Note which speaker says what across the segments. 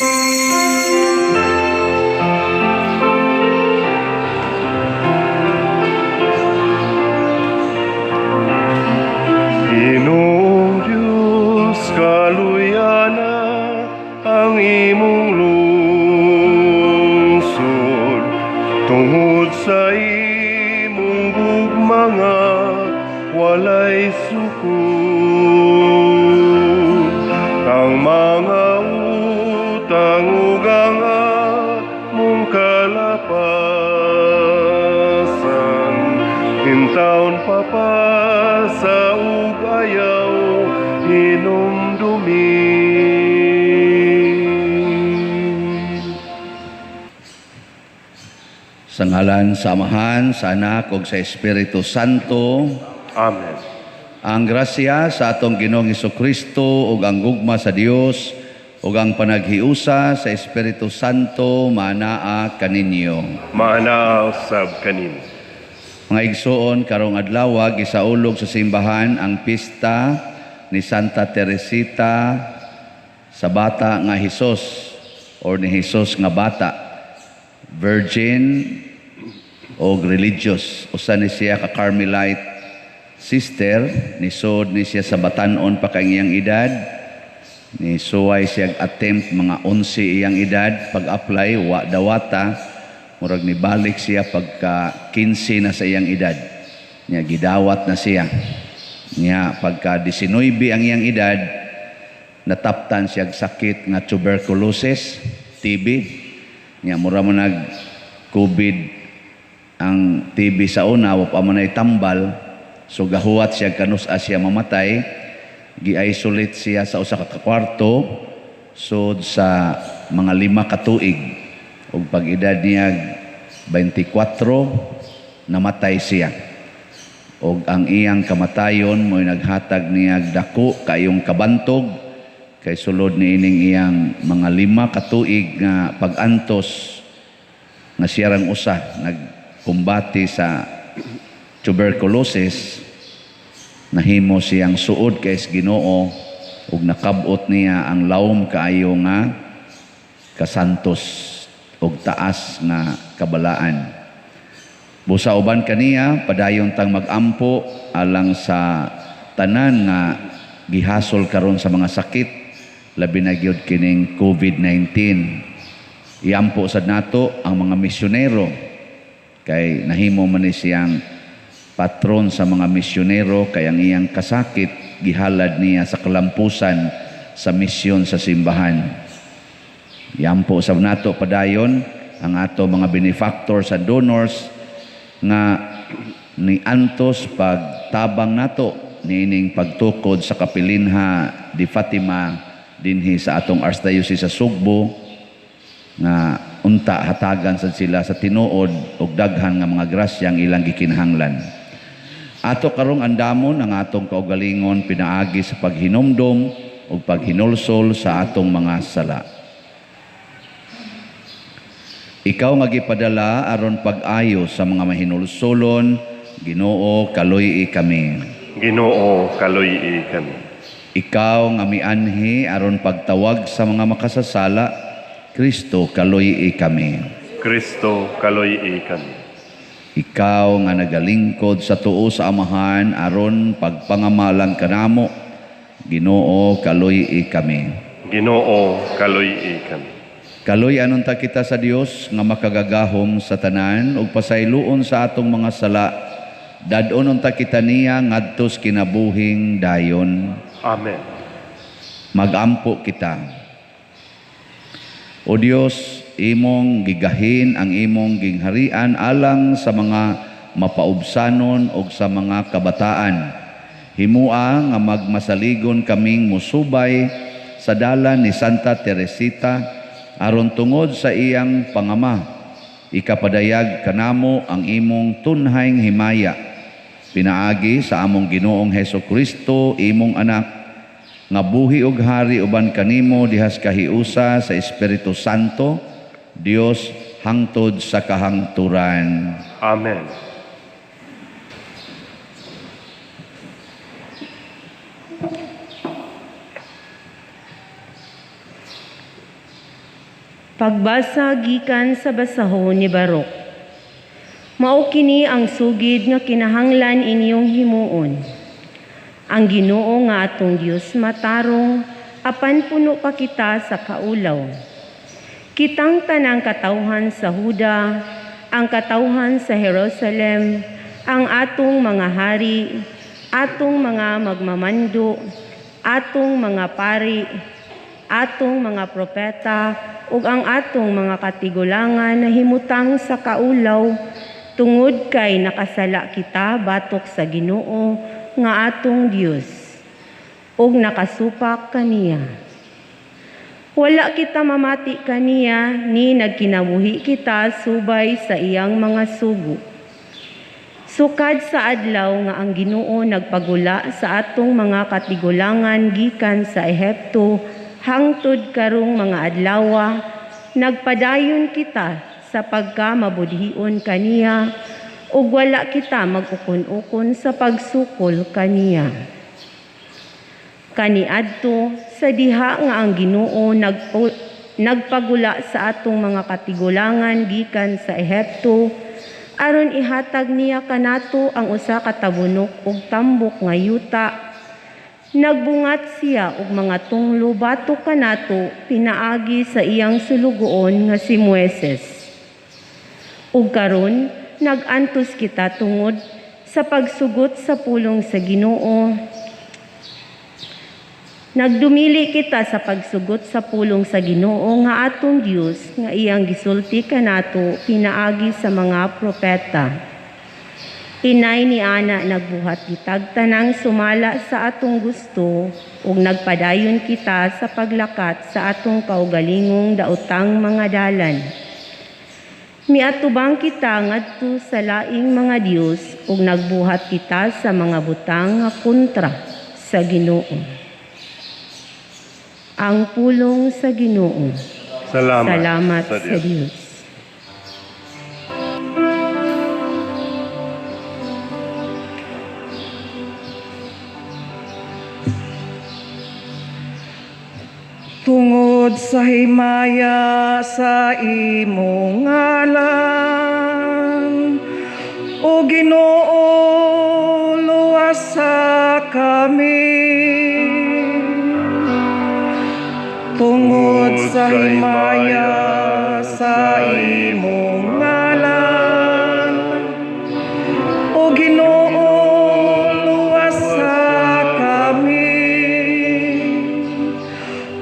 Speaker 1: Ginoong Diyos, kaluyana ang imong lungsod, tungod sa imong gugmanga walay sukod. Ang mga utang uganga mong kalapasan, intawon papasa ug ayaw hinumdumi.
Speaker 2: Sa ngalan sa Amahan, sa Anak, ug sa Espiritu Santo.
Speaker 1: Amen.
Speaker 2: Ang grasya sa atong Ginoong Hesukristo ug ang gugma sa Dios ug ang panaghiusa sa Espiritu Santo manaa kaninyo.
Speaker 1: Maana usab kanimo.
Speaker 2: Mga igsoon, karong adlaw gisaulog sa simbahan ang pista ni Santa Teresita sa bata nga Hesus or ni Hesus nga bata, virgin o religious. Usa ni siya ka Carmelite sister, nisod ni siya sa batanon pa kay iyang edad, ni suway siya attempt mga 11 iyang edad, pag-apply wa dawata, murag ni balik siya pagka 15 na sa iyang edad, niya gidawat na siya, niya pagka 19 ang iyang edad, nataptan siya sakit nga tuberculosis, TB, niya mura mo nag COVID ang TB sa una, wa pa man ay tambal. So gahuwat siya kanus-a siya mamatay, gi-isolate siya sa usa ka kwarto sud sa mga 5 ka tuig. Ug pag edad niya 24 namatay siya. Ug ang iyang kamatayon mo'y naghatag niya dako kayong kabantog kay sulod ni ining iyang mga 5 ka tuig nga pag-antos nga siya rang usa nagkumbati sa tuberculosis, nahimo siyang suod kay Ginoo ug nakabot niya ang lawom kaayo nga kasantos ug taas nga kabalaan. Busa uban kaniya padayon tang magampo alang sa tanan nga gihasol karon sa mga sakit, labi na gyud kining COVID-19. Iampo sad nato ang mga misyonero kay nahimo man ni siyang patron sa mga misyonero, kay ang iyang kasakit gihalad niya sa kalampusan sa misyon sa simbahan. Iampo sab nato padayon ang ato mga benefactors and donors nga ni antos pagtabang nato niining pagtukod sa kapilinha di Fatima dinhi sa atong Archdiocese sa Sugbo, nga unta hatagan sad sila sa tinuod ug daghan nga mga grasyang ilang gikinahanglan. Ato karong andamon ang atong kaugalingon pinaagi sa paghinumdom ug paghinulsol sa atong mga sala. Ikaw nga gipadala aron pag-ayo sa mga mahinulsolon, Ginoo kaluy-i kami.
Speaker 1: Ginoo kaluy-i kami.
Speaker 2: Ikaw nga mianhi aron pagtawag sa mga makasasala, Kristo kaluy-i kami.
Speaker 1: Kristo kaluy-i kami.
Speaker 2: Ikaw nga nagalingkod sa tuo sa Amahan aron pagpangamalang kanamo, Ginoo kaluy-i kami.
Speaker 1: Ginoo kaluy-i kami.
Speaker 2: Kaluy anon ta kita sa Dios nga makagagahom sa tanan ug pasayloon sa atong mga sala, dadon ta kita niya ngadtos kinabuhing dayon.
Speaker 1: Amen.
Speaker 2: Magampo kita. O Dios, imong gigahin ang imong gingharian alang sa mga mapaubsanon o sa mga kabataan. Himua nga magmasaligon kaming musubay sa dalan ni Santa Teresita aron tungod sa iyang pangama. Ikapadayag kanamo ang imong tunhayng himaya. Pinaagi sa among Ginoong Hesukristo, imong anak, nga buhi ug hari uban kanimo dihas kahiusa sa Espiritu Santo, Dios hangtod sa kahangturan.
Speaker 1: Amen.
Speaker 3: Pagbasa gikan sa basahon ni Barok. Mao kini ang sugid nga kinahanglan inyong himuon. Ang Ginoo nga atong Dios matarong apan puno pa kita sa kaulaw. Kitang tanang katawhan sa Huda, ang katawhan sa Jerusalem, ang atong mga hari, atong mga magmamando, atong mga pari, atong mga propeta, ug ang atong mga katigulangan na himutang sa kaulaw tungod kay nakasala kita batok sa Ginoo nga atong Dios ug nakasupak kaniya. Wala kita mamati kaniya ni nagkinabuhi kita subay sa iyang mga sugo. Sukad sa adlaw nga ang Ginoo nagpagula sa atong mga katigulangan gikan sa Ehipto hangtod karong mga adlaw, nagpadayon kita sa pagkamabudhion kaniya ug wala kita mag-ukon-ukon sa pagsukol kaniya. Kaniadto sa diha nga ang Ginoo nagpagula sa atong mga katigulangan gikan sa Ehipto aron ihatag niya kanato ang usa ka tabunok ug tambok nga yuta. Nagbungat siya og mga tunglo batok kanato pinaagi sa iyang sulugoon nga si Moises. Ug karon nagantos kita tungod sa pagsugot sa pulong sa Ginoo. Nagdumili kita sa pagsugot sa pulong sa Ginoo nga atong Dios nga iyang gisulti kanato pinaagi sa mga propeta. Inay ni ana nagbuhat kitag tanang sumala sa atong gusto ug nagpadayon kita sa paglakat sa atong kaugalingong daotang mga dalan. Miatubang kita ngadto sa laing mga Dios ug nagbuhat kita sa mga butang nga kontra sa Ginoo. Ang pulong sa Ginoo. Salamat sa Dios.
Speaker 4: Tungod sa himaya sa imong ngalan, o Ginoo, luwasa kami. Tungod sa himaya sa imong ngalan, o Ginoo, luwasa kami.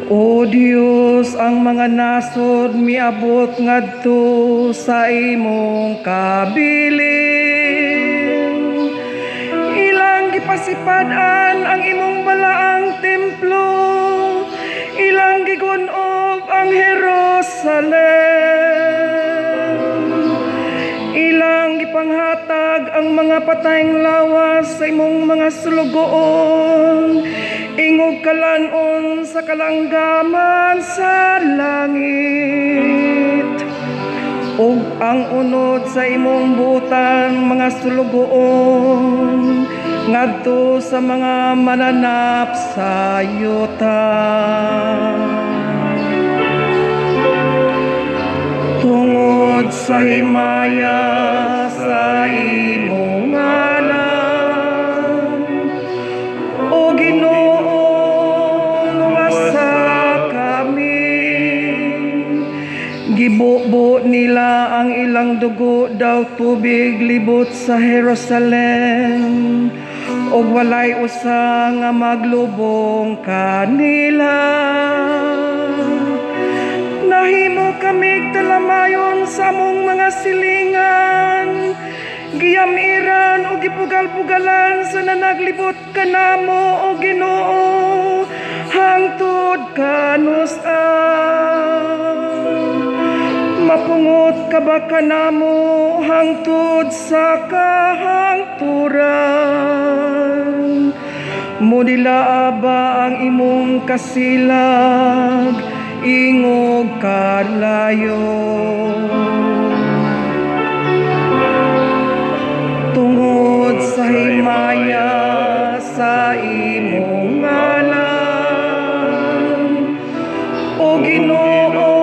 Speaker 4: O Dios, ang mga nasod miabot ngadto sa imong kabilin. Ilang gipasipad-an ang imong balaang templo, ilang gigunob ang Jerusalem. Ilang gipanghatag ang mga patayng lawas sa imong mga sulugoon, ingog kalanon sa kalanggaman sa langit. Ug ang unod sa imong butan mga sulugoon ngadto sa mga mananap sa yuta. Tungod sa himaya sa imong ngalan, o Ginoo, luwasa kami. Gibubo nila ang ilang dugo daw tubig libot sa Jerusalem, og walay usa nga maglubong kanila. Nahimo kamig talamayon sa among mga silingan, giyamiran o gipugal-pugalan sa nanaglibot kanamo o Ginoo hangtod kanusan. Mapungot ka ba kanamo hangtod sa kahangturan? Mudila ba ang imong kasilag, ingog kalayo? Tungod sa himaya sa imong ngalan, o Ginoo,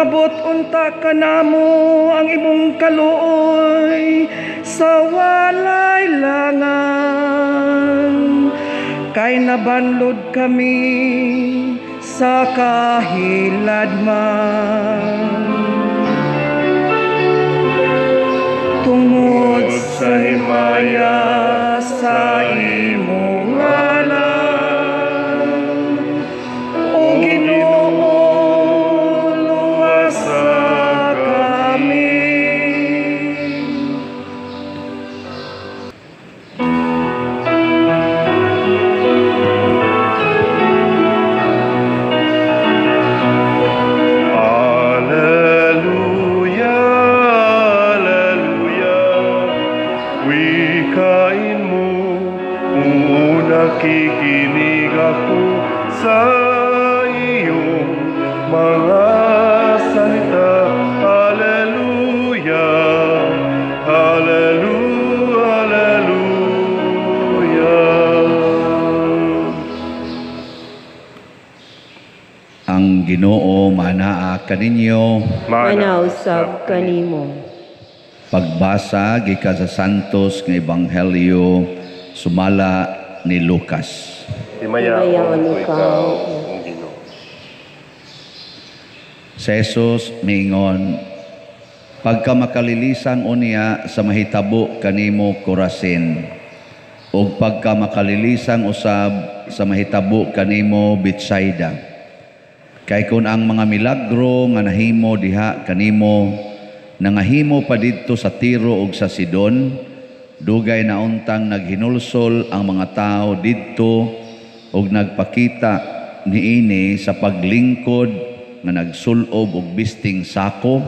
Speaker 4: Umabot unta ka namo ang imong kaluoy sa walay langan. Kay nabanlod kami sa kahiladman. Tungod sa himaya sa imong ngalan, o Ginoo, luwasa kami.
Speaker 1: Alleluia, alleluia. Wikain mo, nakikinig ako sa iyong mga salita. Alleluia, alleluia, alleluia.
Speaker 2: Ang Ginoo manaa kaninyo.
Speaker 3: Manausab kanimo.
Speaker 2: Pagbasa gikan sa Santos nga Ebanghelyo sumala ni Lucas.
Speaker 3: Himayaon ikaw,
Speaker 1: ang Ginoo.
Speaker 2: Si Jesus miingon, pagka makalilisan unya sa mahitabo kanimo Corazin, ug pagka makalilisan usab sa mahitabo kanimo Betsaida. Kay kun ang mga milagro nga nahimo diha kanimo nangahimo pa didto sa Tiro ug sa Sidon, dugay na untang naghinulsol ang mga tao didto ug nagpakita niini sa paglingkod nga nagsulob og bisting sako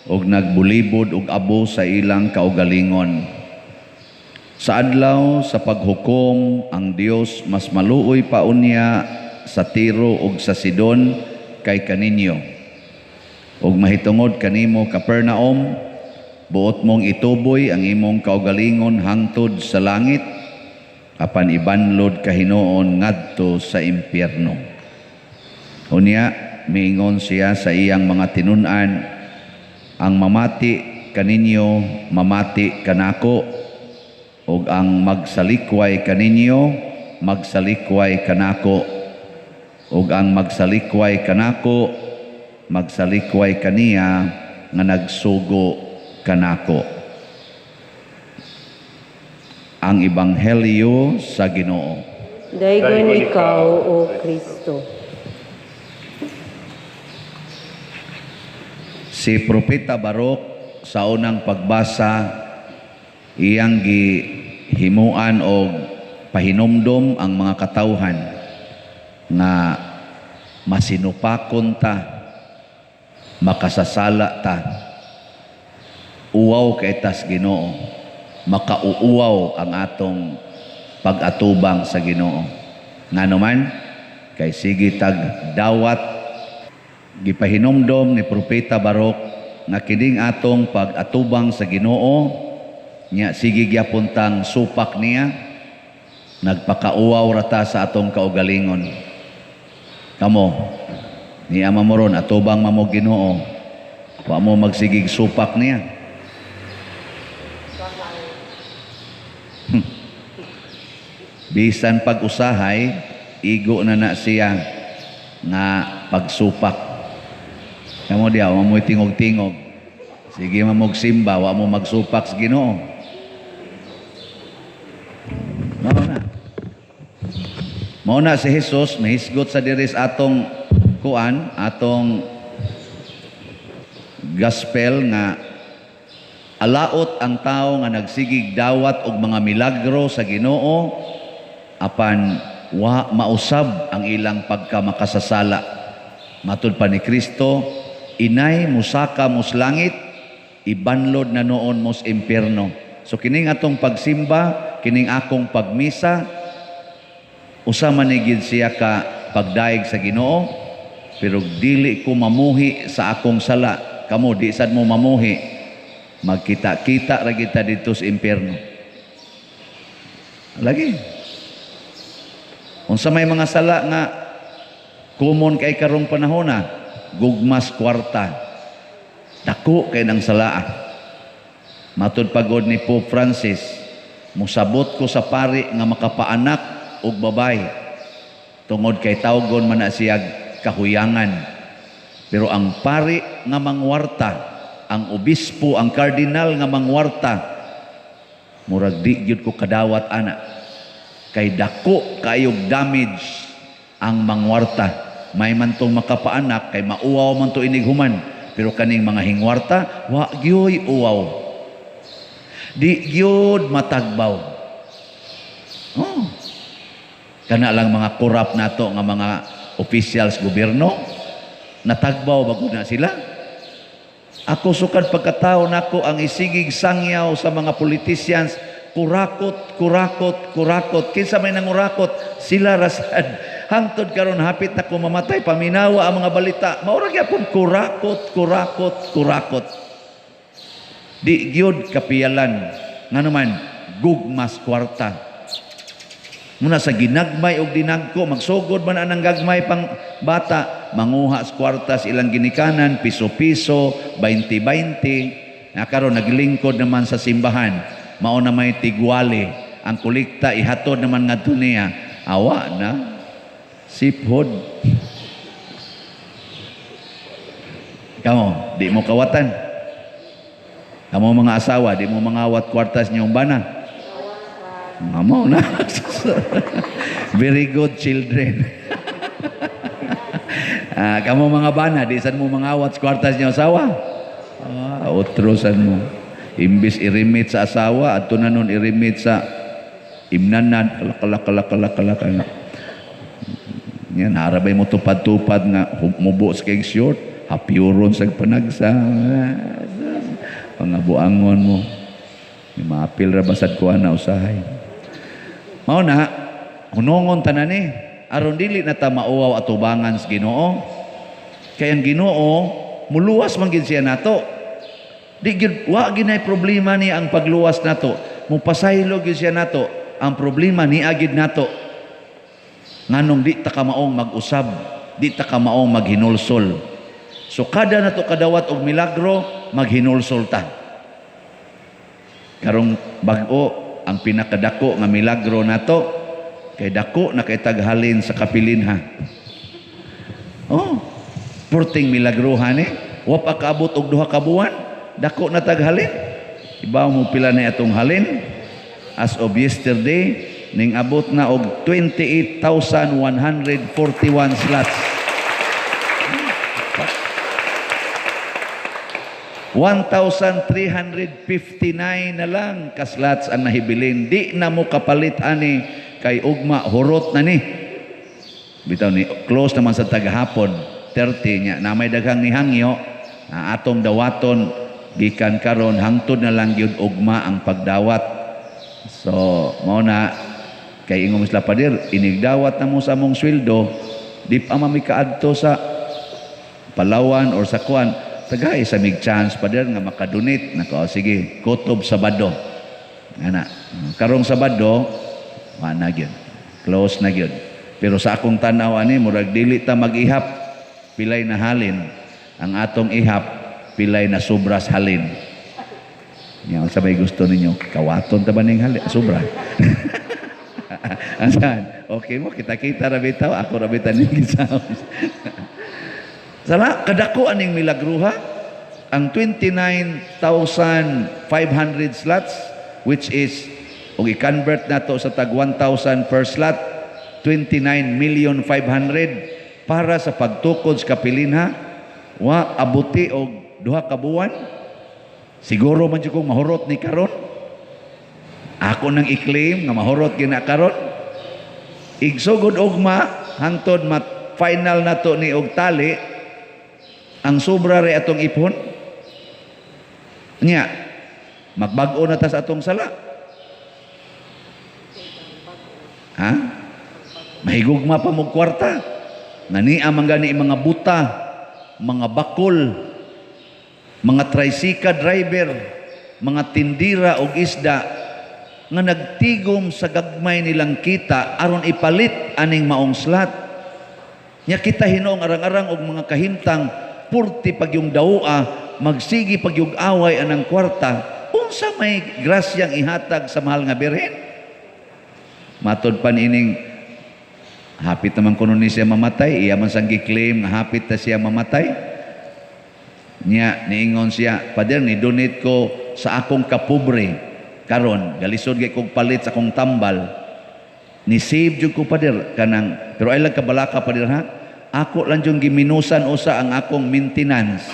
Speaker 2: ug nagbulibod og abo sa ilang kaugalingon. Sa adlaw sa paghukom ang Dios mas maluoy pa unya sa Tiro ug sa Sidon kay kaninyo. Ug mahitungod kanimo Capernaum, buot mong ituboy ang imong kaugalingon hangtod sa langit, apan ibanlod kahinoon ngadto sa impyerno. Unya miingon siya sa iyang mga tinun-an, ang mamati kaninyo mamati kanako, ug ang magsalikway kaninyo magsalikway kanako, ug ang magsalikway kanako magsalikway kaniya nga nagsugo kanako. Ang Ebanghelyo sa Ginoo.
Speaker 3: Daygon ikaw, O Kristo.
Speaker 2: Si Propeta Barok sa unang pagbasa iyang gihimuan og pahinumdom ang mga katawhan nga masinupakon ta, makasasala ta, uwaw kay tas Ginoo, makauuwaw ang atong pag-atubang sa Ginoo. Ngano man kay sige tag dawat gipahinumdom ni Propeta Barok nga kining atong pag-atubang sa Ginoo nya sige gyapon tang supak niya, nagpakauwaw rata sa atong kaugalingon. Kamo ni ama mo ron atubang mamo Ginoo, wa mo magsigig supak niya. Bisan pag-usahay, igo na siya nga pagsupak. Kamo diya, wa mo tingog-tingog. Sige mamog simba, wa mo magsupak sa Ginoo. Mauna si Jesus mahisgot sa diris atong kuan, atong gospel nga alaot ang tao nga nagsigig dawat og mga milagro sa Ginoo apan wa mausab ang ilang pagkamakasasala. Matud pa ni Kristo, inay musaka mos langit, ibanlod na noon mos impyerno. So kining atong pagsimba, kining akong pagmisa, usa man ni gid siya ka pagdaig sa Ginoo, pero dili ko mamuhi sa akong sala. Kamo di sad mo mamuhi, magkita-kita ra kita dito sa impyerno. Lagi. Unsa may mga sala nga common kay karong panahon na, gugmas kwarta. Dako kay nang salaa. Matud pagod ni Pope Francis, musabot ko sa pari nga makapaanak og babay. Tungod kay tawgon man na siya kahuyangan. Pero ang pari nga mangwarta, ang obispo, ang kardinal nga mangwarta, murag di gyud ko kadawat ana. Kay dako kayog damage ang mangwarta. May man tong makapaanak kay mauwaw man to inig human. Pero kaning mga hingwarta, wa gyoy uwaw. Di gyud matagbaw. Oh. Kana lang mga korap nato nga mga officials gobyerno, natagbaw bago na sila. Ako sukad pagkatao nako ang isigig sangyaw sa mga politicians, kurakot. Kinsa may nangurakot, sila rasad. Hangtod karon hapit na ko mamatay, paminawa ang mga balita. Maura gyapon kurakot. Di gyud kapiyalan nga naman gugmas kwarta. Muna sa ginagmay og dinagko, magsugod man anang gagmay pang bata, manguha sa kwartas ilang ginikanan, piso-piso, 20-20. Karon naglingkod naman sa simbahan, mao na may tigwali, ang kulikta ihatod naman ngadto niya. Awa na, siphod. Kamo, di mo kawatan. Kamo mga asawa, di mo mangawat kwartas niyong bana. Amo na. Very good children. Kamu mga bana, di san mo mangawat sa kwartas niyo asawa? Utrosan mo. Imbis irimit sa asawa, at tunanon irimit sa imnanan, kalak. Yan, harabay mo tupad-tupad nga, mubo sa kayong short, hapyuron sa panagsa. Pangabuangon mo. Mapil ra basad ko na usahay. Mao na, hunongon tanan ni, aron dili na ta mauwaw atubangan sa Ginoo. Kay ang Ginoo muluwas man gid siya nato. Di gid wa ginay problema ni ang pagluwas nato. Mupasaylo gid siya nato. Ang problema ni agid nato. Nganong di ta ka maong mag-usab, di ta ka maong maghinulsol. So kada nato kadawat og milagro, maghinulsol ta. Karong bag-o ang pinakadako nga milagro nato kay dako na kay taghalin sa kapilinha. Oh, purting milagrohan wa pa kaabot og 2 ka buwan, dako na taghalin. Ibaw mo pila na atong halin. As of yesterday, ning abot na og 28,141 slots. 1,359 na lang kaslots ang nahibilin. Di na mo kapalit ani kay ugma hurot na ni. Bitaw ni close naman sa tagahapon 30 nya na may daghang nihangyo na atong dawaton gikan karon hangtod na lang gyud ugma ang pagdawat. So mao na kay ingong isla padir inigdawat na mo sa among sweldo di pa mamikaadto sa Palawan or sa kuan. Tagay sa mig chance pa din nga makadonate nako sige kutob Sabado ana karong Sabado na gyud close na gyud pero sa akong tan-aw ani murag dili ta mag-ihap pilay na halin ang atong ihap pilay na sobras halin nya sabay gusto ninyo kawaton ta ba ning halin sobra asan okay mo kita ra bitaw ako ra bitan ning sound. Sala kadako aning milagruha ang 29,500 slots which is og i-convert nato sa tag 1,000 per slot 29,500,000 para sa pagtukod sa kapilinha wa abuti og 2 ka buwan. Siguro man jud kong mahurot ni karon. Ako nang i-claim nga mahurot gina karon. Igsugod ugma hangtod final nato ni og tali ang sobra ri atong ipon nya magbag-o na ta sa atong sala. Ha? Mahigugma pa mo kwarta. Nania man gani mga buta, mga bakol, mga tricycle driver, mga tindira og isda nga nagtigom sa gagmay nilang kita aron ipalit aning maong slot. Nya kita hinoong arang-arang og mga kahimtang purti pag yung dawa, magsigi pag yung away anang kwarta, unsa may grasyang ihatag sa mahal nga birhen? Matod pa nining hapit naman kuno ni siya mamatay, iya man sang gi-claim nga hapit na siya mamatay. Nya niingon siya, Pader, ni donate ko sa akong kapobre karon, galisod gay kog palit sa akong tambal. Ni save jud ko, Pader, kanang pero ay lang kabalaka, Pader, ha? Ako lang yung giminusan usa ang akong maintenance.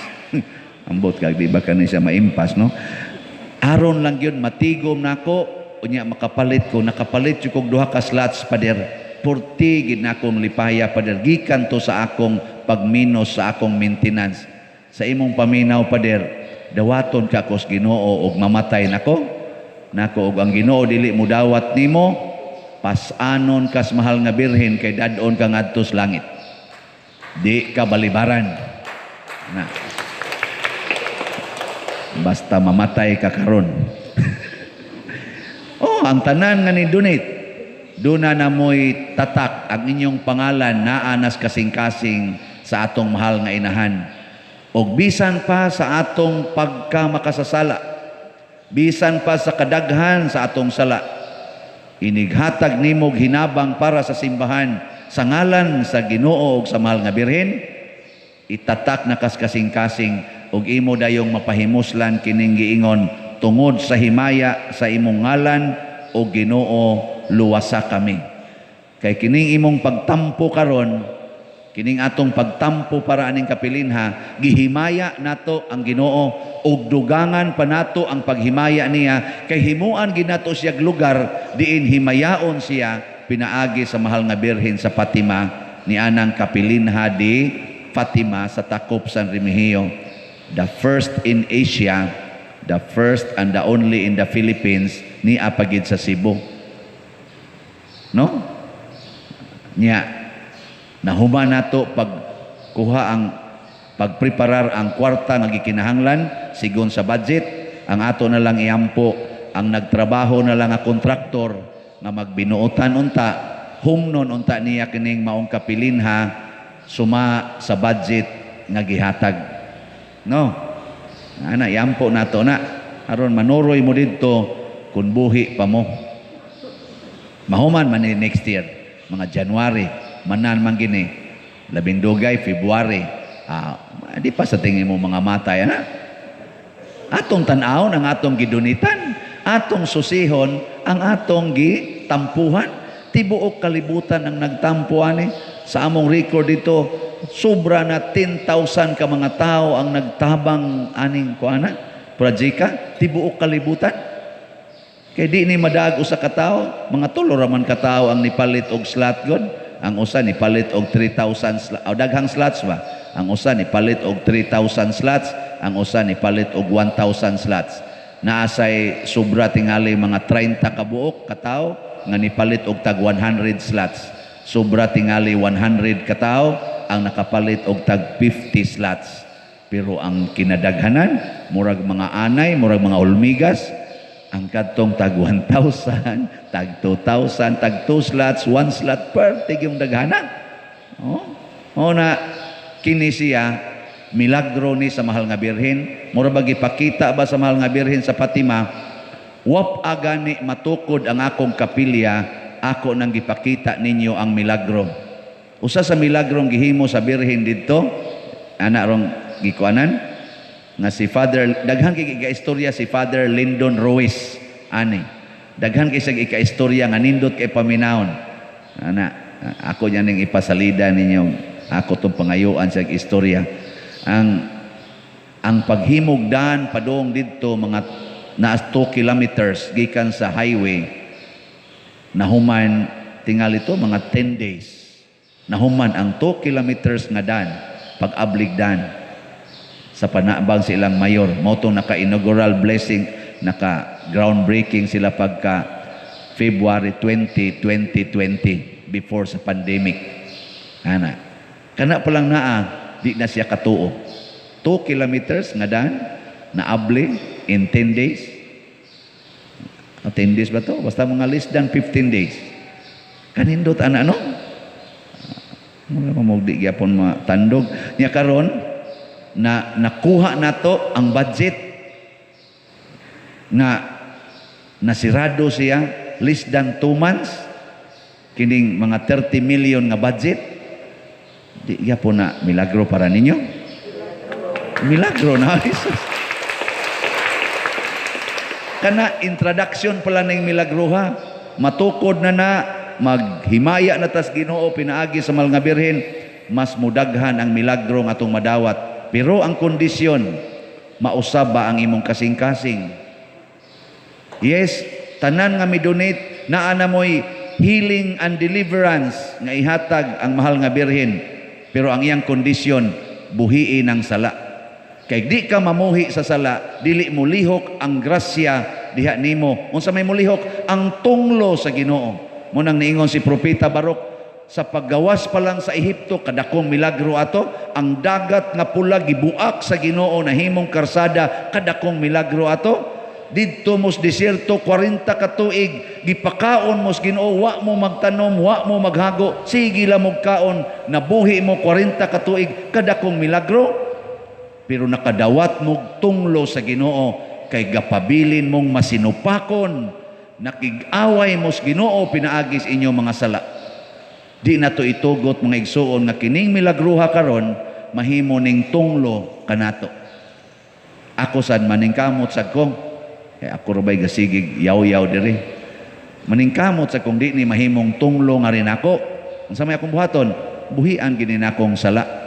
Speaker 2: Ambot kag di ba kani siya maimpas, no? Aron lang yun matigom nako, unya makapalit ko, nakapalit jud kog duha ka slots, Pader. Purti gid na akong lipaya, Pader, gikan to sa akong pagminos sa akong maintenance. Sa imong paminaw, Pader, dawaton ka kos Ginoo og mamatay nako og ang Ginoo dili mo dawat nimo, pasanon kas mahal nga birhen kay dadon ka ngadto sa langit. Di ka balibaran na basta mamatay ka karon. Oh, ang tanan nga ni donate, doon na mo'y tatak ang inyong pangalan naanas kasing-kasing sa atong mahal nga inahan. O bisan pa sa atong pagkamakasasala, bisan pa sa kadaghan sa atong sala, inighatag nimog hinabang para sa simbahan sa ngalan sa Ginoo ug sa mahal nga birhen, itatak na kasing-kasing ug imo dayong mapahimuslan kining giingon tungod sa himaya sa imong ngalan o Ginoo, luwasa kami. Kay kining imong pagtampo karon, kining atong pagtampo para aning kapilinha, gihimaya nato ang Ginoo ug dugangan pa nato ang paghimaya niya kay himuan ginato siya lugar diin himayaon siya pinaagi sa mahal nga birhen sa Fatima ni anang kapilinha di Fatima sa Takop San Remigio, the first in Asia, the first and the only in the Philippines, ni apagid sa Cebu. No? Nya nahuman nato pagkuha ang pagpreparar ang kwarta nga gikinahanglan sigon sa budget, ang ato na lang iampo ang nagtrabaho na lang nga kontraktor nga magbinuotan unta, humnon unta niya kining maong kapilinha suma sa budget nga gihatag. No? Ana iampo nato na aron manuroy mo didto kun buhi pa mo. Mahuman man ni next year, mga January, manan man gini, 12 February, di pa sa tingin mo mga matay, ana? Atong tanawon ang atong gidunitan, atong susihon ang atong gitampuhan, tibuok kalibutan ang nagtampuan sa among record dito, sobra na 10,000 ka mga tao ang nagtabang aning kuana, projeka, tibuok kalibutan. Kaya di ni madag usa ka tawo, mga tulo raman ka tawo ang nipalit og slot god. Ang usa nipalit og 3,000 slots, daghang slots ba? Ang usa nipalit og 3,000 slots, ang usa nipalit og 1,000 slots. Naasay sobra tingali mga 30 ka buok ka tawo nga nipalit og tag 100 slots. Sobra tingali 100 ka tawo ang nakapalit og tag 50 slots. Pero ang kinadaghanan, murag mga anay, murag mga ulmigas, ang katong tag 1,000, tag 2,000, tag 2 slots, 1 slot per tig yung daghanan. O na kini siya milagro ni sa mahal nga birhen. Mura ba gipakita ba sa mahal nga birhen sa Fatima, wap agani matukod ang akong kapilya, ako nang gipakita ninyo ang milagro. Usa sa milagrong gihimo sa birhen didto, ana rong gikuanan nga si Father, daghan kay ika-istorya si Father Lyndon Ruiz, ani. Daghan kay sa ika-istorya nga nindot kay paminawon. Ana, ako yan ning ipasalida ninyo, ako tong pangayuan sa istorya. Ang paghimugdan padung didto mga naas 2 kilometers gikan sa highway, nahuman tingali to mga 10 days. Nahuman ang 2 kilometers nga dan, pag-abligdan sa panabang silang mayor. Motong naka-inaugural blessing, naka-groundbreaking sila pagka February 20, 2020, before sa pandemic. Ana. Kana pa lang di na siya katuo. 2 kilometers nga dan, naabli in 10 days. 10 days ba to? Basta mga less than 15 days. Kanindot, ano? mo di gyapon matandog nya karon na nakuha nato ang budget nga nasirado siya less than 2 months kining mga 30 million nga budget. Di gyapon na milagro para ninyo. Milagro na Jesus. Kana introduction pala ng milagro ha. Matukod na maghimaya na tas Ginoo pinaagi sa mahal nga birhen, mas mudaghan ang milagro nga atong madawat. Pero ang kondisyon, mausab ba ang imong kasing-kasing? Yes, tanan nga mi-donate naa na mo'y healing and deliverance nga ihatag ang mahal nga birhen. Pero ang iyang kondisyon, buhiin ang sala. Kay di ka mamuhi sa sala, dili mo lihok ang grasya diha nimo. Unsa may mulihok ang tunglo sa Ginoo. Munang niingon si Propeta Barok, sa paggawas pa lang sa Ehipto kadakong milagro ato, ang dagat nga pula gibuak sa Ginoo na himong karsada kadakong milagro ato. Didto mos desierto 40 ka tuig gipakaon mos Ginoo, wa mo magtanom, wa mo maghago, sige la mo kaon, nabuhi mo 40 ka tuig kadakong milagro. Pero nakadawat mo tunglo sa Ginoo kay gapabilin mong masinupakon, nakig-away mo sa Ginoo pinaagis inyo mga sala. Di na to itugot mga igsuon nga kining milagruha karon mahimo ning tunglo kanato. Ako sad maningkamot sad kong ako rabay gasigig yaw-yaw diri. Maningkamot sad kong di ni mahimong tunglo nga rin ako. Unsa may akong buhaton? Buhian gini nakong sala.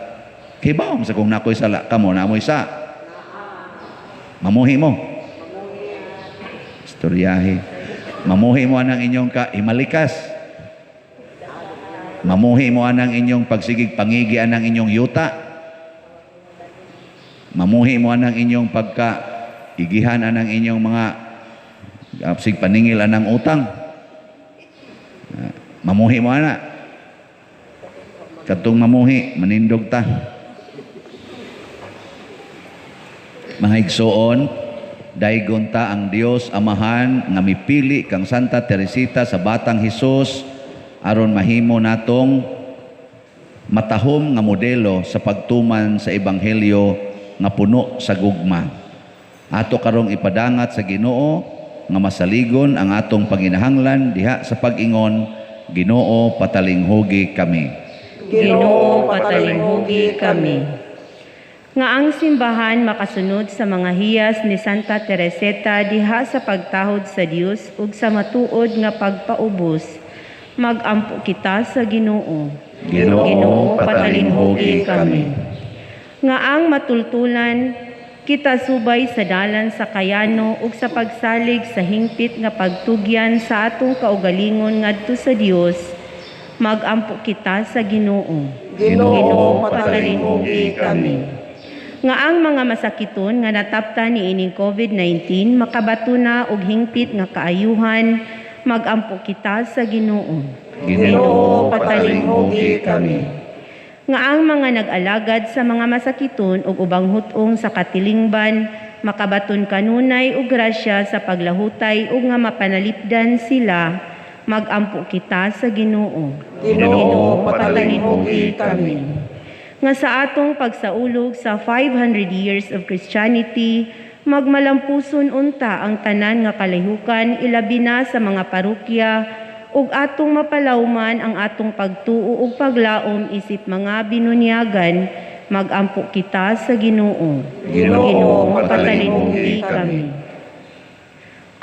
Speaker 2: Kay baom sa kung nakoy sala kamo na amoy sa mamuhi mo istoryahe mamuhi mo anang inyong imalikas, mamuhi mo anang inyong pagsigig pangigi anang inyong yuta, mamuhi mo anang inyong pagka igihan anang inyong mga sig paningil anang utang, mamuhi mo ana katong mamuhi manindog ta. Mga igsoon, daygon ta ang Dios Amahan nga mipili kang Santa Teresita sa Batang Hesus aron mahimo natong matahom nga modelo sa pagtuman sa ebanghelyo nga puno sa gugma. Ato karong ipadangat sa Ginoo nga masaligon ang atong panginahanglan diha sa pag-ingon, Ginoo patalinghugi kami.
Speaker 3: Ginoo patalinghugi kami. Nga ang simbahan makasunod sa mga hiyas ni Santa Teresita diha sa pagtahod sa Dios ug sa matuod nga pagpaubos, magampo kita sa Ginoo.
Speaker 2: Ginoo
Speaker 3: patalinghugi kami. Nga ang matultulan kita subay sa dalan sa kayano ug sa pagsalig sa hingpit nga pagtugyan sa atong kaugalingon ngadto sa Dios, magampo kita sa Ginoo.
Speaker 4: Ginoo patalinghugi kami.
Speaker 3: Nga ang mga masakiton nga nataptan ni ining COVID-19 makabato na og hingpit nga kaayuhan, magampo kita sa Ginoo.
Speaker 4: Ginoo patalinghugi kami.
Speaker 3: Nga ang mga nag-alagad sa mga masakiton ug ubang hutong sa katilingban makabaton kanunay og grasya sa paglahutay ug nga mapanalipdan sila, magampo kita sa Ginoo.
Speaker 4: Ginoo patalinghugi kami.
Speaker 3: Nga sa atong pagsaulog sa 500 years of Christianity, magmalampuson unta ang tanan nga kalihukan ilabi na sa mga parokya ug atong mapalawman ang atong pagtuo ug paglaom isip mga binunyagan, magampo kita sa Ginoo.
Speaker 4: Ginoo patalinghugi kami.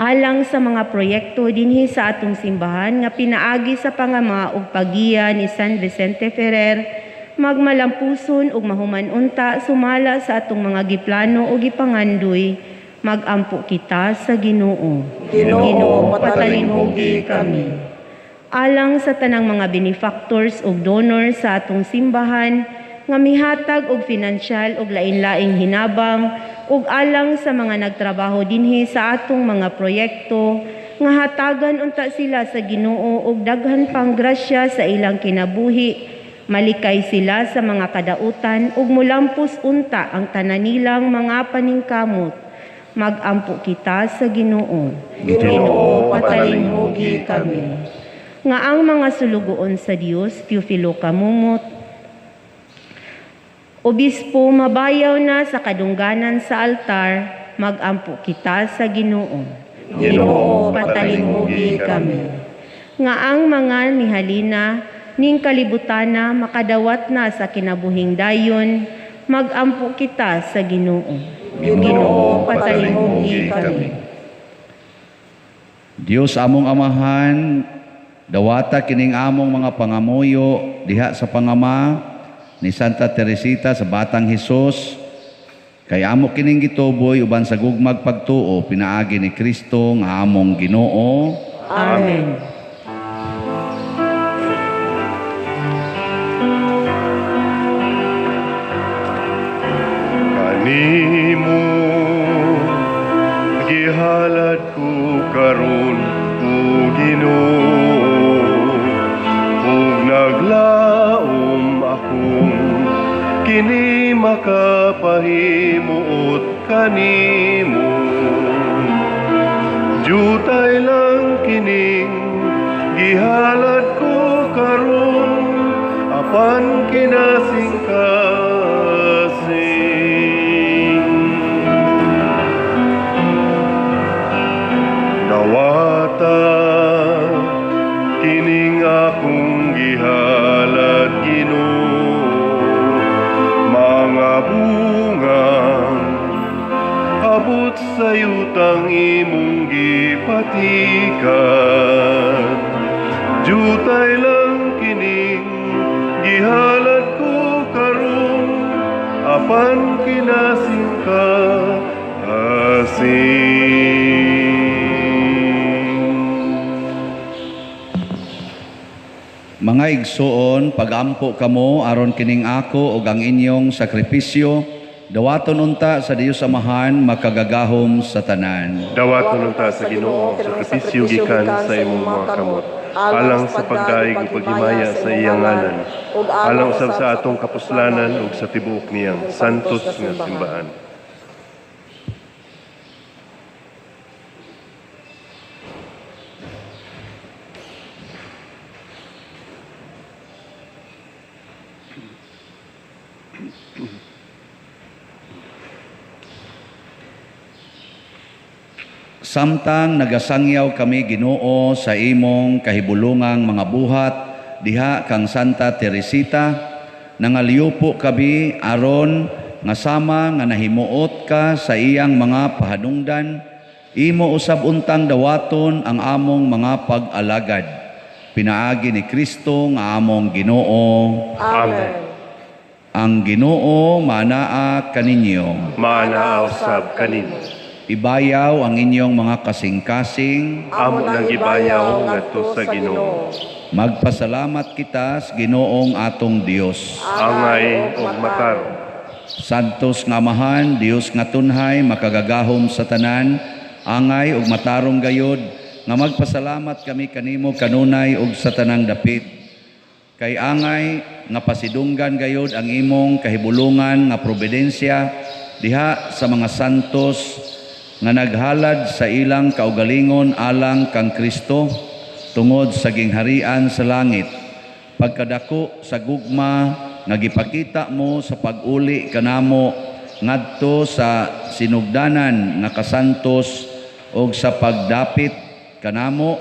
Speaker 3: Alang sa mga proyekto dinhi sa atong simbahan nga pinaagi sa pangama ug pagiya ni San Vicente Ferrer, magmalampuson ug mahuman unta sumala sa atong mga giplano ug gipangandoy, magampo kita sa Ginoo.
Speaker 4: Ginoo patalinghugi kami.
Speaker 3: Alang sa tanang mga benefactors ug donors sa atong simbahan nga mihatag og pinansyal ug lain-laing hinabang ug alang sa mga nagtrabaho dinhi sa atong mga proyekto nga hatagan unta sila sa Ginoo ug daghan pang grasya sa ilang kinabuhi, malikay sila sa mga kadautan ug mulampos unta ang tanan nilang mga paningkamot, magampo kita sa Ginoo.
Speaker 4: Ginoo patalinghugi kami.
Speaker 3: Nga ang mga sulugoon sa Dios, Teofilo Kamumot, Obispo mabayaw na sa kadungganan sa altar, magampo kita sa Ginoo.
Speaker 4: Ginoo, patalingugi kami.
Speaker 3: Nga ang mga nihalina ning kalibutana makadawat na sa kinabuhing dayon, magampo kita sa Ginoo.
Speaker 4: Ginoo, patalingugi kami.
Speaker 2: Dios among amahan, dawata kining among mga pangamuyo diha sa pangama ni Santa Teresita sa Batang Hesus, kay amo kining gituboy uban sa gugmag pagtuo pinaagi ni Kristo nga among Ginoo.
Speaker 3: Amen.
Speaker 1: Kanimo gihalad ko karon o Ginoo, ug naglaom akong kini makapahimuot kanimo. Jutay lang kining gihalad ko karon apan kinasingkasing. Nawata kining akong gihalad Ginoo, mga bungang abot sa yutang imong gipatikan. Jutay lang kining gihalad ko karon apan kinasingkasing.
Speaker 2: Mga igsoon, pagampo kamo aron kining ako ug ang inyong sakripisyo, dawaton unta sa Dios Amahan makagagahom sa tanan.
Speaker 1: Dawaton unta sa Ginoo sa sakripisyo gikan sa imong mga kamot, alang sa pagdaig ug paghimaya sa iyang ngalan, alang usab sa atong kapuslanan ug sa tibuok niyang santos nga simbahan.
Speaker 2: Samtang nagasangyaw kami Ginoo sa imong kahibulungang mga buhat diha kang Santa Teresita, nangaliyupo kami aron nga sama nga nahimuot ka sa iyang mga pahadungdan, imo usab untang dawaton ang among mga pag-alagad. Pinaagi ni Kristo nga among Ginoo.
Speaker 1: Amen.
Speaker 2: Ang Ginoo manaa kaninyo.
Speaker 1: Maanaaw sab kanimo.
Speaker 2: Ibayaw ang inyong mga kasing-kasing.
Speaker 1: Amo nang gibayaw ngadto sa Ginoo.
Speaker 2: Magpasalamat kita sa Ginoong atong Dios.
Speaker 1: Angay ug mataro.
Speaker 2: Santos nga Amahan, Dios nga tunhay, makagagahom sa tanan, angay ug matarong gayod, nga magpasalamat kami kanimo kanunay ug sa tanang dapit. Kay angay nga pasidunggan gayod ang imong kahibulungan nga probidensya diha sa mga santos nga naghalad sa ilang kaugalingon alang kang Kristo tungod sa gingharian sa langit. Pagkadako sa gugma nga gipakita mo sa pag-uli kanamo ngadto sa sinugdanan nga kasantos o sa pagdapit kanamo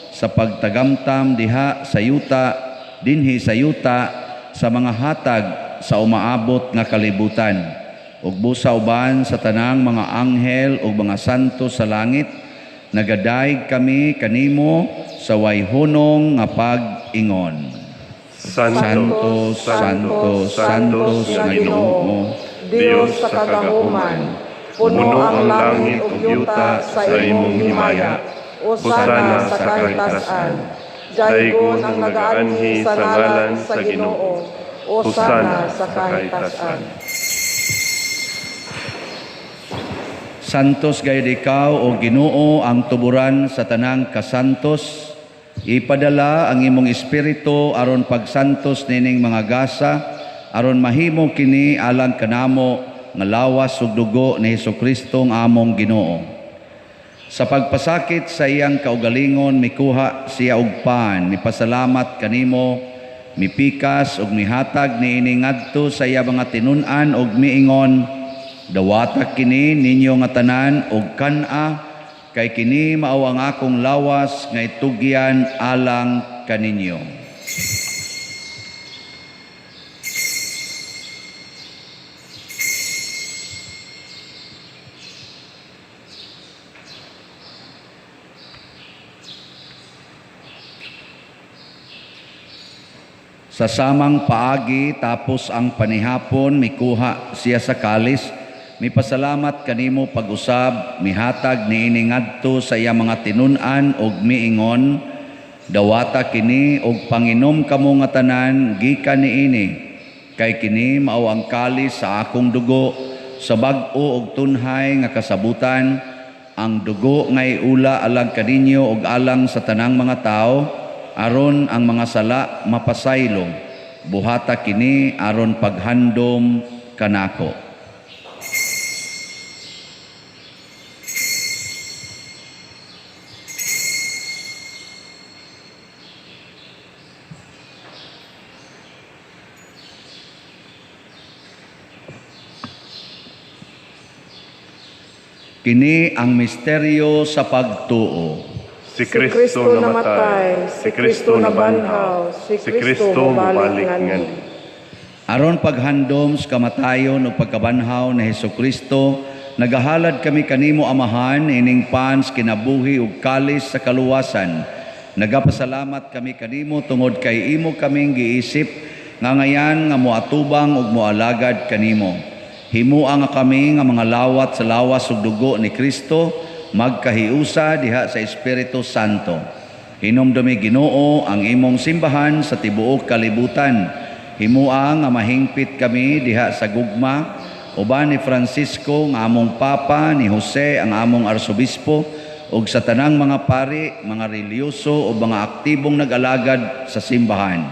Speaker 2: sa pagtagamtam diha sa yuta dinhi sa yuta sa mga hatag sa umaabot nga kalibutan. Ug busa uban sa tanang mga anghel ug mga santo sa langit, nagadaig kami kanimo sa wayhunong nga pag-ingon.
Speaker 1: Santo, Santo, Santos nga Ginoo, Dios sa kagahuman, puno ang langit ug yuta sa imong himaya. Hosana sa kahitasan. Daygon ang nagaanhi sa ngalan sa Ginoo. Hosana sa kahitasan.
Speaker 2: Santos gayud ikaw o Ginoo ang tuburan sa tanang kasantos. Ipadala ang imong espiritu aron pagsantos nining mga gasa, aron mahimo kini alang kanamo nga lawas ug dugo ni Hesukristo nga among Ginoo. Sa pagpasakit sa iyang kaugalingon mikuha siya og pan, nipasalamat kanimo mipikas ug mihatag niini ngadto sa iya mga tinun-an ug miingon, dawata kini ninyo nga tanan ug kan-a, kay kini mao ang akong lawas nga itugyan alang kaninyo. Sa samang paagi tapos ang panihapon mikuha siya sa kalis, mipasalamat kanimo pag-usab, mihatag niini ngadto sa iya mga tinun-an ug miingon, dawata kini ug panginom kamo nga tanan gikan niini, kay kini mao ang kalis sa akong dugo sa bag-o ug tunhay nga kasabutan, ang dugo nga iula alang kaninyo ug alang sa tanang mga tao, aron ang mga sala mapasaylo. Buhata kini aron paghandom kanako. Kini ang misteryo sa pagtuo.
Speaker 1: Si Kristo namatay, si Kristo nabanhaw, si Kristo mabalik ngan.
Speaker 2: Aron paghandom sa kamatayon o pagkabanhaw na Hesukristo, nagahalad kami kanimo amahan ining pans kinabuhi ug kalis sa kaluwasan. Nagapasalamat kami kanimo tungod kay imo kaming giisip nga ngayan nga moatubang ug moalagad kanimo. Himua nga kami nga mga lawat sa lawas ug dugo ni Kristo, magkahiusa diha sa Espiritu Santo. Hinumdumi Ginoo ang imong simbahan sa tibuok kalibutan. Himua nga mahingpit kami diha sa gugma, uban ni Francisco nga among Papa, ni Jose ang among Arsobispo, ug sa tanang mga pari, mga reliyoso o mga aktibong nag-alagad sa simbahan.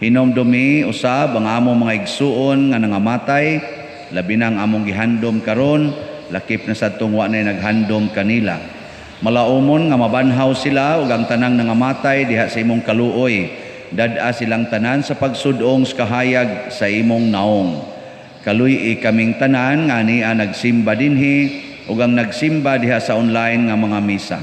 Speaker 2: Hinumdumi usab ang among mga igsuon nga nangamatay, labi na ang among gihandom karon, lakip na sa tungwa na naghandom kanila. Malaumon nga mabanhaw sila ug ang tanang nangamatay diha sa imong kaluoy. Dad-a silang tanan sa pagsudong sa kahayag sa imong naong. Kaluy kaming tanan nga niya nagsimba dinhi ug ang nagsimba diha sa online nga mga misa.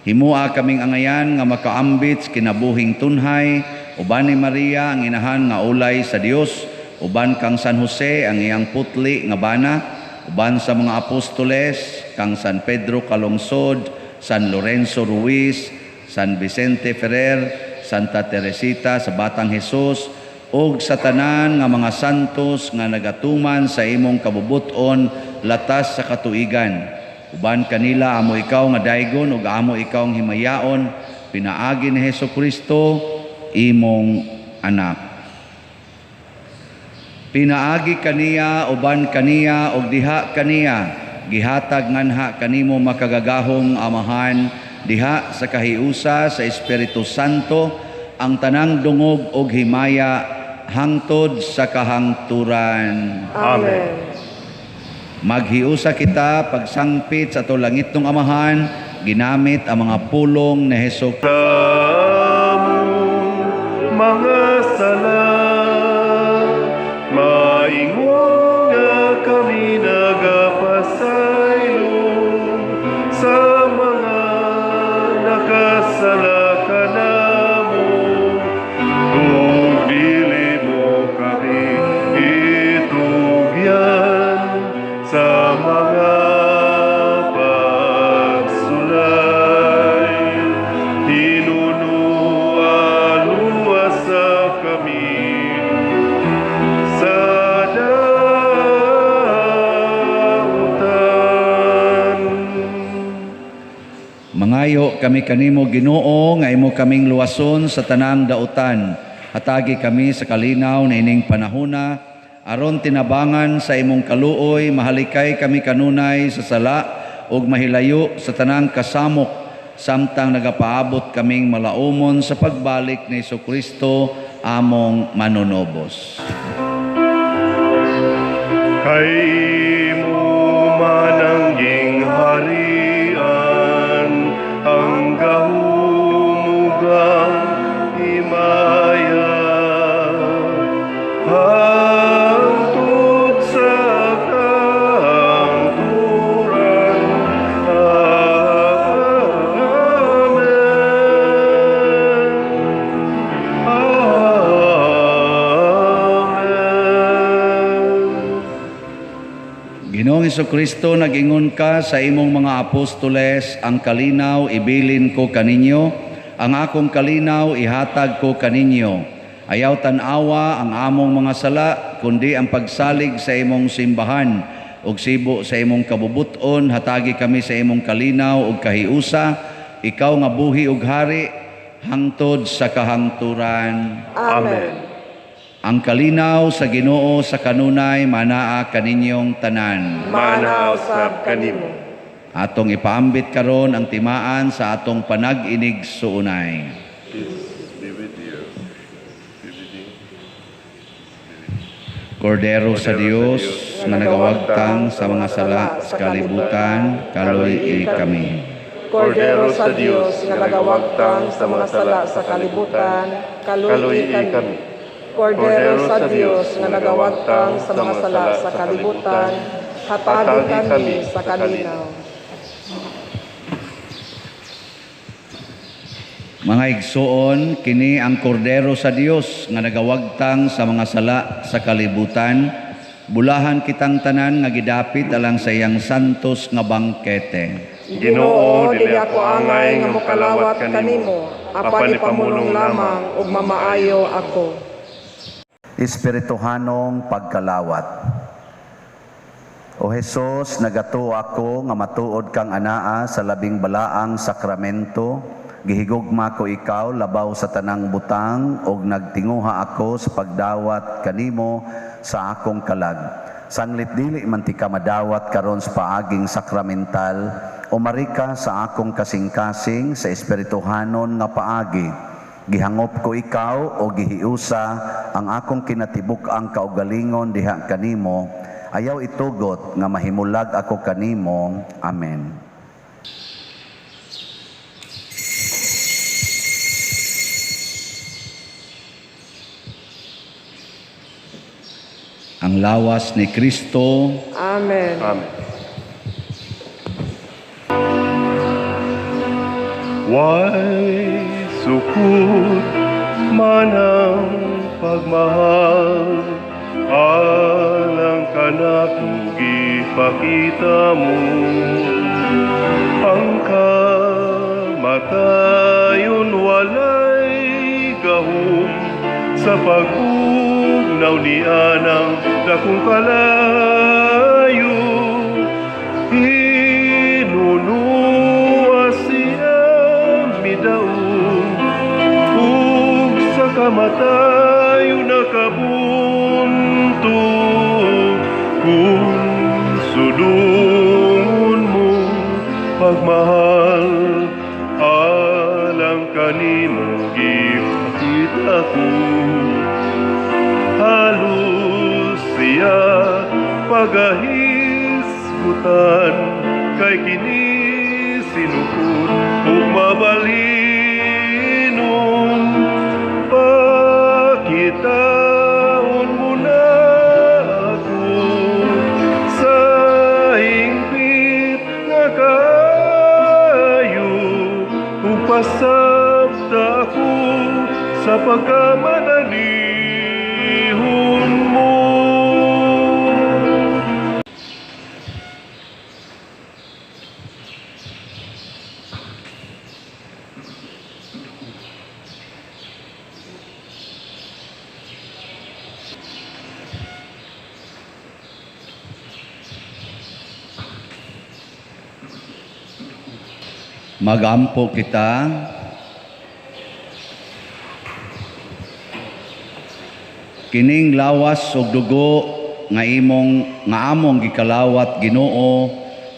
Speaker 2: Himua kaming angayan nga makaambit kinabuhing tunhay, uban ni Maria ang inahan nga ulay sa Dios, uban kang San Jose ang iyang putli nga bana, uban sa mga apostoles, kang San Pedro Calungsod, San Lorenzo Ruiz, San Vicente Ferrer, Santa Teresita sa Batang Jesus, ug sa tanan nga mga santos nga nagatuman sa imong kabubuton latas sa katuigan. Uban kanila amo ikaw nga daygon ug amo ikaw ang himayaon, pinaagi ni Hesukristo imong anak. Pinaagi kaniya, uban kaniya, ug diha kaniya, gihatag nganha kanimo makagagahong amahan, diha sa kahiusa sa Espiritu Santo, ang tanang dungog ug himaya hangtod sa kahangturan.
Speaker 1: Amen.
Speaker 2: Maghiusa kita pagsangpit sa ato langitong amahan, ginamit ang mga pulong ni Hesukristo.
Speaker 1: Mga sala, maingon nga kami nagapasaylo sa mga nakasala ka namo. Kung dili mo kami itugyan sa mga pagsulay, hinunuan-luwasa kami sa dautan.
Speaker 2: Mangayo kami kanimo Ginoo nga imo kaming luwason sa tanang dautan. Hatagi kami sa kalinaw na ining panahona, aron tinabangan sa imong kaluoy, mahalikay kami kanunay sa sala ug mahilayo sa tanang kasamok, samtang nagapaabot kaming malaumon sa pagbalik ni Hesukristo among manunobos.
Speaker 1: Kay mo manangging harian, ang gahumugang himaya,
Speaker 2: Ginoong Kristo, nag-ingon ka sa imong mga apostoles, ang kalinaw ibilin ko kaninyo, ang akong kalinaw ihatag ko kaninyo. Ayaw tanawa ang among mga sala, kundi ang pagsalig sa imong simbahan, ug sibo sa imong kabubuton, hatagi kami sa imong kalinaw ug kahiusa, ikaw nga buhi ug hari, hangtod sa kahangturan.
Speaker 1: Amen.
Speaker 2: Ang kalinaw sa Ginoo sa kanunay manaa kaninyong tanan.
Speaker 1: Manaw sab kanimo.
Speaker 2: Atong ipaambit karon ang timaan sa atong panag-inig suunay. Kordero sa Dios na nagawagtang sa mga sala sa kalibutan, kaloy kami.
Speaker 1: Kordero sa Dios nga nagawagtang sa mga sala sa kalibutan, kaluy kami. Kordero sa Dios nga nagawagtang sa mga sala sa kalibutan, hatagi kami sa kalinaw.
Speaker 2: Mga igsoon, kini ang kordero sa Dios nga nagawagtang sa mga sala sa kalibutan, bulahan kitang tanan nga gidapit alang sa iyang santos nga bangkete.
Speaker 1: Ginoo, dili ako angay nga mokalawat kanimo, apan ipamulong lamang ug mamaayo ako.
Speaker 2: Espirituhanong pagkalawat. O Jesus, nagato ako nga matuod kang anaa sa labing balaang sakramento, gihigugma ko ikaw labaw sa tanang butang, og nagtinguha ako sa pagdawat kanimo sa akong kalag. Sanglit dili man ti ka madawat karon sa paaging sakramental, o marika sa akong kasing-kasing sa espirituhanon nga paagi. Gihangop ko ikaw o gihiusa ang akong kinatibuk ang kaugalingon diha kanimo, ayaw itugot nga mahimulag ako kanimo. Amen. Ang lawas ni Kristo.
Speaker 1: Amen. Amen. Why sukot man ang pagmahal, alang kanakong ipakita mo ang kamatayon walay gahom sa pag-ugnaw ni anang dakong kalayo. Inunua siya midaog ug sa kamatayon nakabunto, kung sudungon mo pagmahal, alang kanimo gipakit ako. Halos siya pagahisgutan, kay kini sinukod ug mabalinon. Pakitaon mo na ako sa hingpit nga kayo, ug pasabta ako sa pagkamadalihon mo.
Speaker 2: Magampo kita. Kining lawas ug dugo nga among gikalawat Ginoo,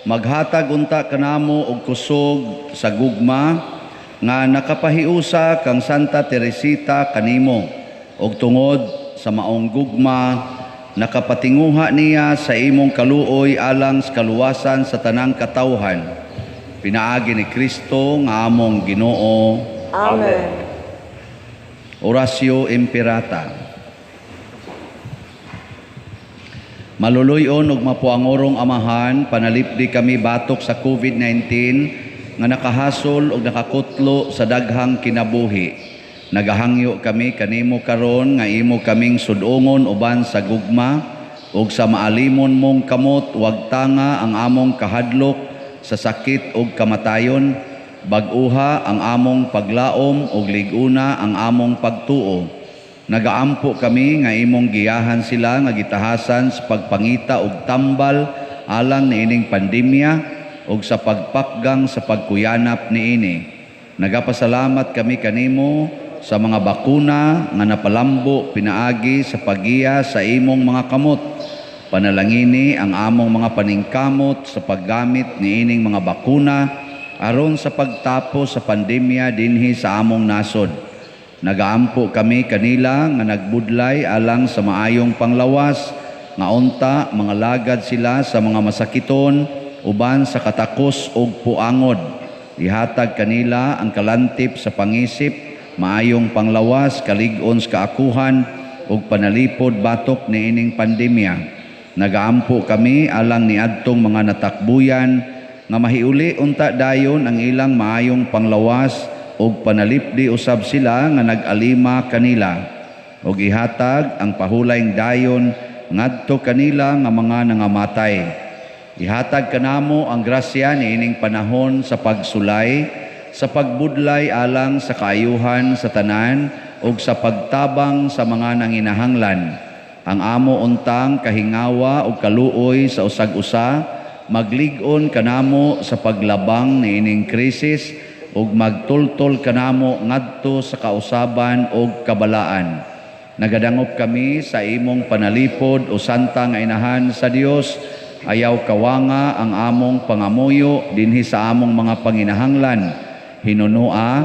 Speaker 2: maghatag unta kanamo og kusog sa gugma nga nakapahiusa kang Santa Teresita kanimo, ug tungod sa maong gugma nakapatinguha niya sa imong kaluoy alang sa kaluwasan sa tanang katawhan. Pinaagi ni Kristo nga among Ginoo.
Speaker 1: Amen.
Speaker 2: Orasio Imperata. Maluluyon ug mapuangorong Amahan, panalipdi kami batok sa COVID-19 nga nakahasol ug nakakutlo sa daghang kinabuhi. Nagahangyo kami kanimo karon nga imo kaming sudongon uban sa gugma, ug sa maalimon mong kamot wag tanga ang among kahadlok sa sakit ug kamatayon, bag-uha ang among paglaom ug liguna ang among pagtuo. Nagaampo kami nga imong giyahan sila nga gitahasan sa pagpangita ug tambal alang niining pandemya ug sa pagpakgang sa pagkuyanap niini. Nagapasalamat kami kanimo sa mga bakuna nga napalambo pinaagi sa pagiya sa imong mga kamot. Panalangini ang among mga paningkamot sa paggamit niining mga bakuna aron sa pagtapos sa pandemya dinhi sa among nasod. Nagaampo kami kanila nga nagbudlay alang sa maayong panglawas nga unta mga lagad sila sa mga masakiton uban sa katakos ug puangod. Ihatag kanila ang kalantip sa pangisip, maayong panglawas, kalig-on sa kaakuhan ug panalipod batok niining pandemya. Nagaampo kami alang niadtong mga natakbuyan nga mahiuli unta dayon ang ilang maayong panglawas ug panalipdi usab sila nga nag-alima kanila. Ug ihatag ang pahulayng dayon ngadto kanila nga mga nangamatay. Ihatag kanamo ang grasya niining panahon sa pagsulay, sa pagbudlay alang sa kaayuhan sa tanan ug sa pagtabang sa mga nanginahanglan. Ang amo untang kahingawa ug kaluoy sa usag-usa, maglig-on kanamo sa paglabang niining krisis ug magtultol kanamo ngadto sa kausaban ug kabalaan. Nagadangop kami sa imong panalipod o santa nga inahan sa Dios, ayaw kawanga ang among pangamuyo dinhi sa among mga panginahanglan. Hinunua,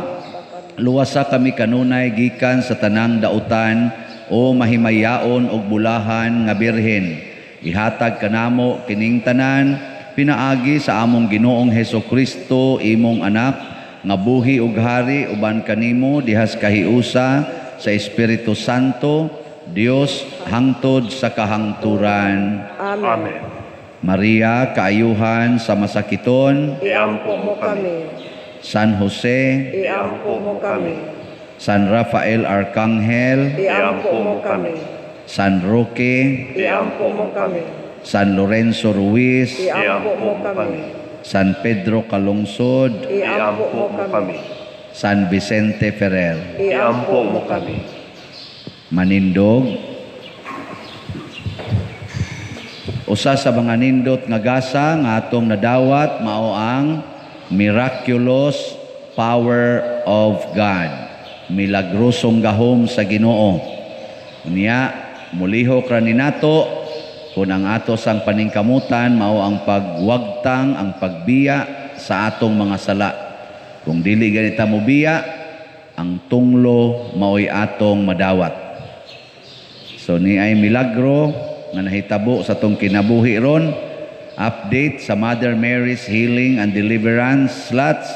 Speaker 2: luwasa kami kanunay gikan sa tanang dautan o mahimayaon og bulahan nga birhen. Ihatag kanamo kining tanan pinaagi sa among Ginoong Hesukristo imong anak nga buhi ug hari uban kanimo dihas kahiusa sa Espiritu Santo, Dios hangtod sa kahangturan.
Speaker 4: Amen.
Speaker 2: Maria, kaayuhan sa masakiton,
Speaker 4: Iampo mo kami.
Speaker 2: San Jose,
Speaker 4: Iampo mo kami.
Speaker 2: San Rafael Arcangel,
Speaker 4: Iampo mo kami.
Speaker 2: San Roque,
Speaker 4: Iampo mo kami.
Speaker 2: San Lorenzo Ruiz,
Speaker 4: Iampo mo kami.
Speaker 2: San Pedro Calungsod,
Speaker 4: Iampo mo kami.
Speaker 2: San Vicente Ferrer.
Speaker 4: Iampo mo kami.
Speaker 2: Manindog, usa sa mga nindot nga gasa nga atong nadawat mao ang miraculous power of God. Milagrosong gahom sa Ginoo. Unya mulihok ra ni nato kung ang ato sang paningkamutan mao ang pagwagtang, ang pagbiya sa atong mga sala. Kung dili ganita mo biya, ang tunglo mao'y atong madawat. So ni ay milagro nga nahitabo sa tong kinabuhi ron. Update sa Mother Mary's Healing and Deliverance slots.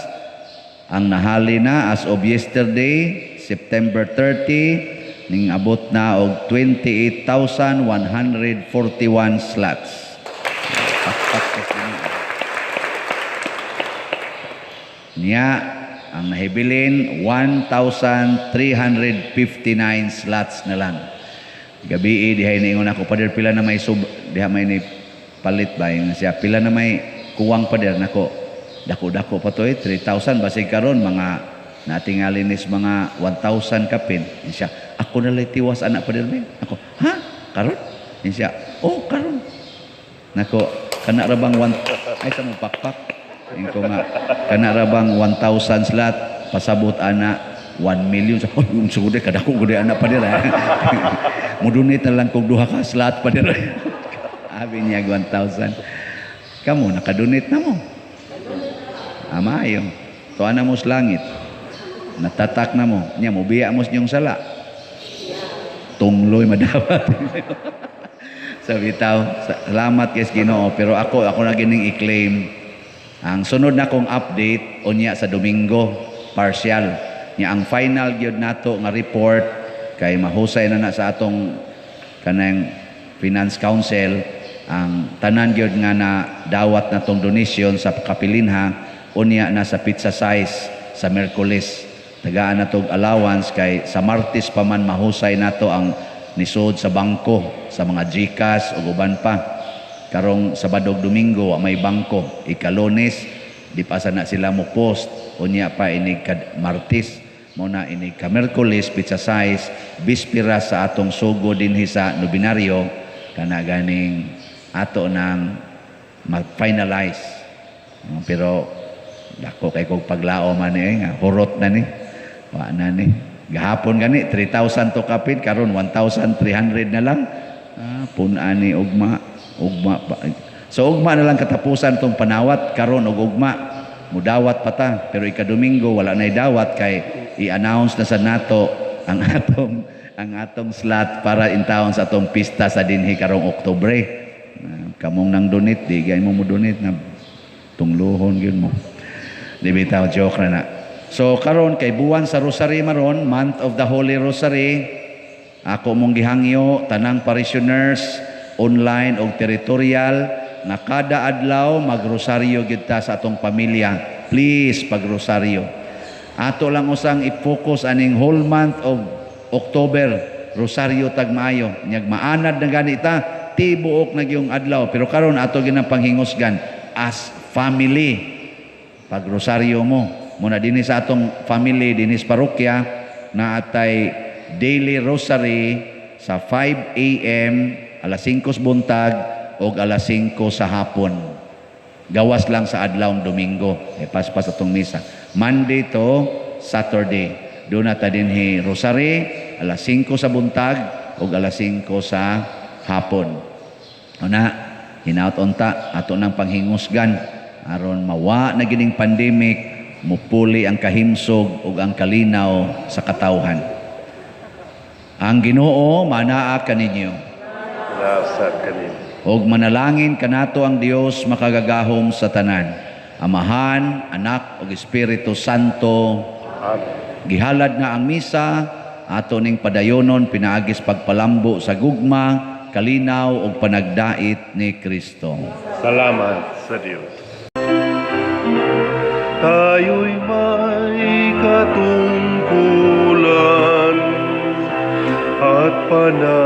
Speaker 2: Ang nahali na as of yesterday, September 30, ning abot na og 28,141 slots. Niya, ang nahibilin, 1,359 slots na lang. Gabi, dihay na ingon ako, pader, pila na may diha may ni palit ba yun siya, pila na may kuwang pader nako. Dako-dako pa to 3,000 basig karon mga natingalin is mga 1,000 kapin. Siya, ako na lang tiwas anak pader ben. Ako, ha? Karon? Siya, oh karon. Nako, kana ra bang ay sa mo pakpak. Ingko nga kana ra bang 1,000 slot pasabot ana 1 million sa yung sude kadako gud anak pader. Mudunit na lang kog duha ka slot pader. Abi niya 1,000. Kamu nakadunit na mo. Amayo. Tuan na mo sa langit. Natatak na mo. Niya mo biya mo yung sala. Tungloy madawat. So bitaw, salamat kay Ginoo, pero ako na gining i-claim. Ang sunod na kong update unya sa Domingo, partial. Nya ang final gyud nato nga report kay mahusay na sa atong kanang Finance Council ang tanan gyud nga na dawat natong donation sa kapilinha unya na sa pizza size sa Merkulis. Tagaan na tog allowance kay sa Martes pa man mahusay nato ang nisod sa bangko, sa mga GCash o uban pa. Karong Sabado ug Domingo wa may bangko, ika-Lunes di pa sana sila mo post, unya pa ini Martes, mo na ini Merkulis pizza size, bispira sa atong sugo dinhi sa Nobinaryo kana ganing ato nang mag-finalize. Pero dako kay kog paglao man nga hurot na ni. Wa na ni. Gahapon gani 3,000 to kapit, karon 1,300 na lang. Pun-an ni ugma pa. So ugma na lang katapusan tong panawat karon og ugma mudawat pa ta, pero ika-Domingo wala nay dawat kay i-announce na sa nato ang atong slot para in town sa atong pista sa dinhi karong Oktubre. Kamong nang donate di gay mo donate na tungluhon gyud mo. Di bitaw joke na. So karon kay buwan sa Rosary maron, month of the Holy Rosary, ako mong gihangyo tanang parishioners online o territorial na kada adlaw magrosaryo gid ta sa atong pamilya. Please pagrosaryo. Ato lang usang i-focus aning whole month of October, rosaryo tag maayo. Nyag maanad na gani ta, tibuok na gyung adlaw. Pero karon ato ginang panghingusgan as family. Pagrosaryo mo. Muna dinhi sa atong family dinhi sa parokya na atay daily rosary sa 5 a.m. alas 5 buntag o alas 5 sa hapon. Gawas lang sa adlawng Domingo. Paspas atong misa. Monday to Saturday. Doon na ta dinhi rosary, alas 5 sa buntag o alas 5 sa hapon. Una, hinaut unta, ato ng panghingusgan. Aron mawa na gining pandemic, mupuli ang kahimsog o ang kalinaw sa katawhan. Ang Ginoo manaa kaninyo.
Speaker 4: Nasa kanino.
Speaker 2: Og manalangin kanato ang Dios makagagahom sa tanan. Amahan, Anak ug Espiritu Santo.
Speaker 4: Amen.
Speaker 2: Gihalad na ang misa, ato ning padayonon pinaagis pagpalambo sa gugma, kalinaw ug panagdait ni Kristo.
Speaker 4: Salamat sa Diyos. Tayo'y may katungkulan at panahon